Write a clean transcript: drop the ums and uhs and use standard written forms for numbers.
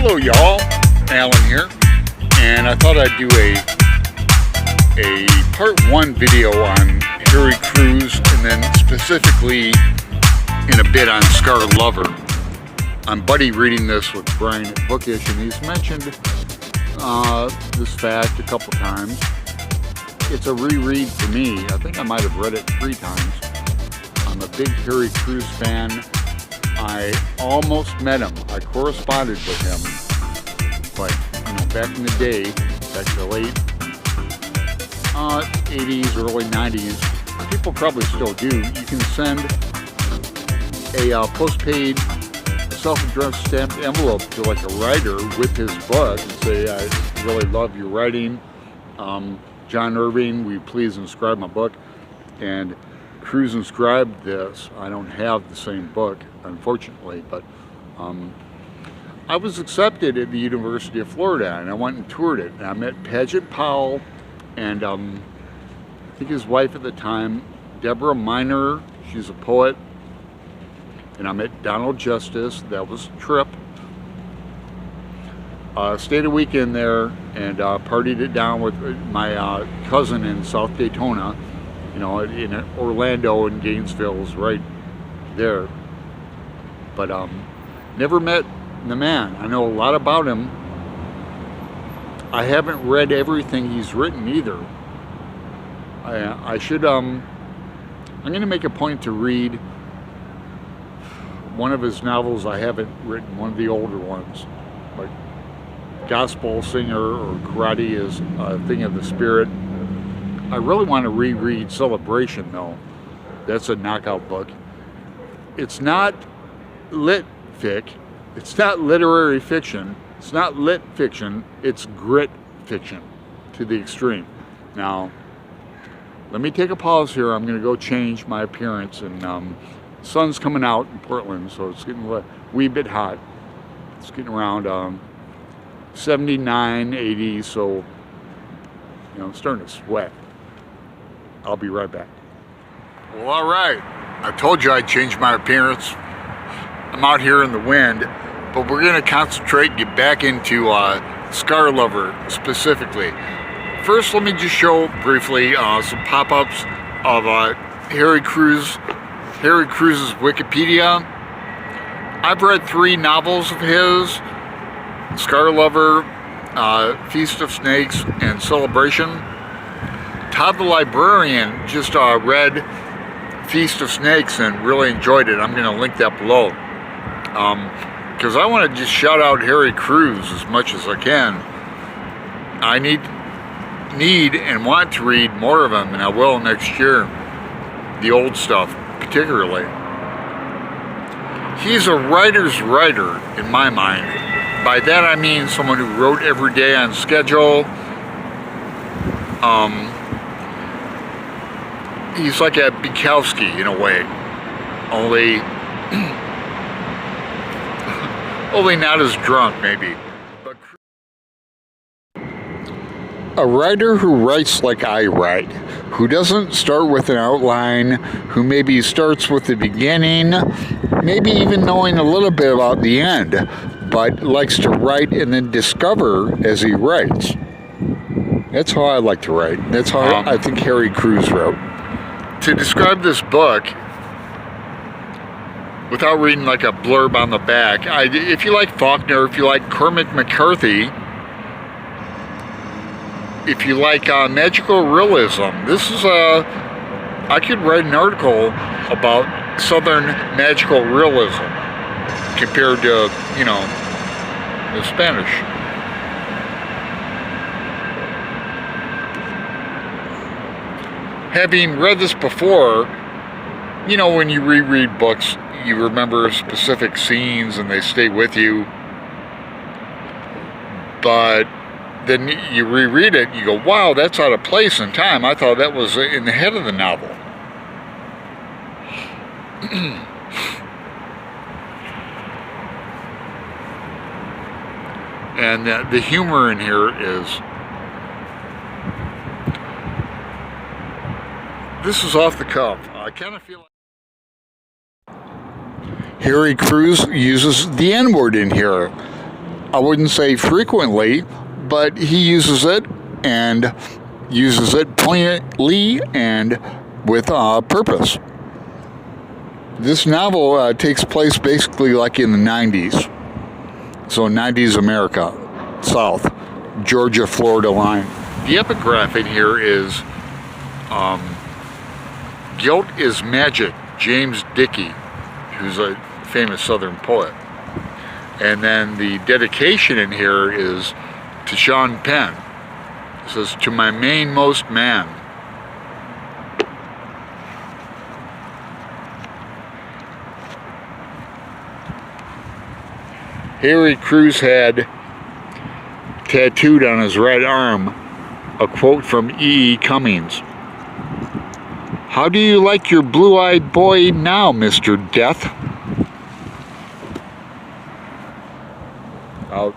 Hello y'all, Alan here, and I thought I'd do a part 1 video on Harry Crews, and then specifically in a bit on Scar Lover. I'm buddy reading this with Brian Bookish, and he's mentioned this fact a couple times. It's a reread for me. I think I might have read it 3 times. I'm a big Harry Crews fan. I almost met him. I corresponded with him, but back in the day, back in the late 80s, early 90s, people probably still do. You can send a postpaid self-addressed stamped envelope to like a writer with his book and say, I really love your writing. John Irving, will you please inscribe my book? And Crews inscribed this. I don't have the same book, unfortunately, but I was accepted at the University of Florida, and I went and toured it, and I met Paget Powell and I think his wife at the time, Deborah Miner. She's a poet. And I met Donald Justice. That was a trip. Stayed a weekend there and partied it down with my cousin in South Daytona. In Orlando and Gainesville is right there. But never met the man. I know a lot about him. I haven't read everything he's written either. I should, I'm going to make a point to read one of his novels I haven't written, one of the older ones. Like Gospel Singer or Karate is a Thing of the Spirit. I really want to reread Celebration, though. That's a knockout book. It's not lit fic. It's not literary fiction. It's not lit fiction. It's grit fiction to the extreme. Now, let me take a pause here. I'm going to go change my appearance. And sun's coming out in Portland, so it's getting a wee bit hot. It's getting around 79, 80, so I'm starting to sweat. I'll be right back. Well, all right. I told you I'd change my appearance. I'm out here in the wind, but we're going to concentrate and get back into Scar Lover specifically. First, let me just show briefly some pop-ups of Harry Crews' Wikipedia. I've read 3 novels of his: Scar Lover, Feast of Snakes, and Celebration. Todd the Librarian just read Feast of Snakes and really enjoyed it. I'm going to link that below. Because I want to just shout out Harry Crews as much as I can. I need and want to read more of him, and I will next year. The old stuff, particularly. He's a writer's writer, in my mind. By that I mean someone who wrote every day on schedule. He's like a Bukowski in a way, only not as drunk, maybe. But a writer who writes like I write, who doesn't start with an outline, who maybe starts with the beginning, maybe even knowing a little bit about the end, but likes to write and then discover as he writes. That's how I like to write. That's how I think Harry Crews wrote. To describe this book, without reading like a blurb on the back, if you like Faulkner, if you like Cormac McCarthy, if you like magical realism, this is I could write an article about Southern magical realism compared to, the Spanish. Having read this before, when you reread books, you remember specific scenes and they stay with you. But then you reread it, you go, wow, that's out of place in time. I thought that was in the head of the novel. And the humor in here is, this is off the cuff. I kind of feel like Harry Crews uses the N-word in here. I wouldn't say frequently, but he uses it, and uses it poignantly and with purpose. This novel takes place basically like in the 90s. So 90s America, South, Georgia, Florida line. The epigraph in here is Guilt is Magic, James Dickey, who's a famous Southern poet. And then the dedication in here is to Sean Penn. It says, to my mainmost man. Harry Crews had tattooed on his right arm a quote from E. E. Cummings. How do you like your blue-eyed boy now, Mr. Death? Out.